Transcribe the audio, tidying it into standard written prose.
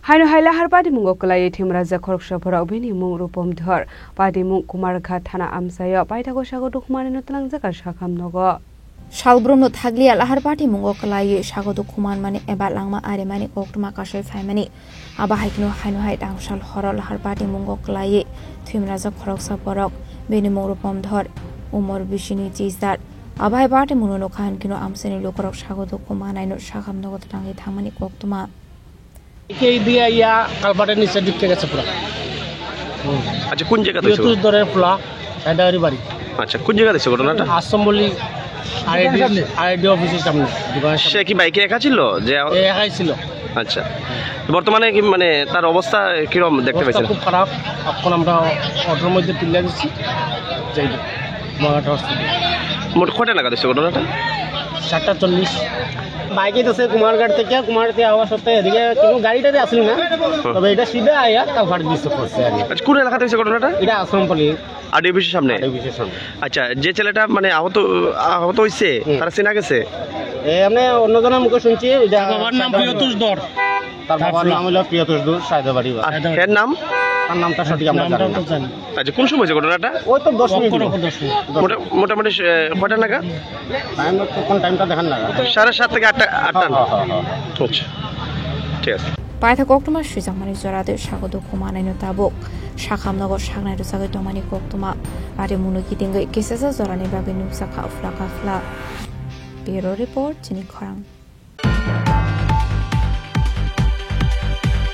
Haino haila har padi mungo kelai Timraja Korokshapura obini mung rupom dhar padi mung Kumarghat thana amsaya paita ko sago dukmani nutlang jaka sakam nogo Shalbrum no thagli alahar padi mungo kelai sago dukuman mani eba langma are mani oktuma kasoi famani aba haikno haino hai dangshal horal har padi mungo kelai Timraja Korokshapura bini mung rupom dhar umor bishini jizdar abai padi muno khan kino amsani lokorok sago dukuman aino sakam nogo tangi thangmani oktuma এই দিয়া ইয়া কালপাটের নিচে ঢুকে গেছে পুরো। আচ্ছা কোন জায়গাতে ছিল? বিদ্যুৎ দরের ফ্লা এডারি বাড়ি। আচ্ছা কোন জায়গাতে ছিল ঘটনাটা? আসমবলি আইডি অফিসের সামনে। সে কি বাইকে একা ছিল? যে একাই ছিল। আচ্ছা বর্তমানে কি মানে তার অবস্থা কিরকম দেখতে পাচ্ছেন? খুব খারাপ। এখন আমরা অটোর মধ্যে তুলে দিচ্ছি। যাই মাগাটা হসপিটাল। মোট কয়টা নাগাদ হয়েছে ঘটনাটা? 7:40 বাইকে তো কুমারঘাট থেকে আওয়াজ হতে এদিকে কোনো গাড়িটাতে আসল না তবে এটা সিধা আয়া কালভার দিতে পড়ছে আর আচ্ছা কোন এলাকাতে হয়েছে ঘটনাটা? এটা আশ্রমপল্লী আরডি অফিসের সামনে। আচ্ছা যে ছেলেটা মানে আহত হয়েছে তার চেনা গেছে? আমি অন্যজনের মুখে শুনছি বাবার নাম প্রিয়তোষ দর, তার বাবার নাম হলো প্রিয়তোষ দর, সায়দাবাড়ি। এর নাম? তার নামটা সঠিক আমরা জানি। আচ্ছা কোন সময় হয়েছে ঘটনাটা? ওই তো 10 মিনিট। মোটামুটি কয়টা নাগাদ? কোন টাইমটা দেখান না, 7:30 থেকে 8টা। আচ্ছা ঠিক আছে। পাইথা কোকটুমা সুজামানি জরাদে সাগদ কুমানাইনো তাবক সাখামনগর সাগনাই রুসাগৈ দমানি কোকটুমা আরে মুনুকি দিঙ্গৈ কেসেসা জরানি বাগে নুকসা খাফলা ব্যুরো রিপোর্ট চিনি খরাং।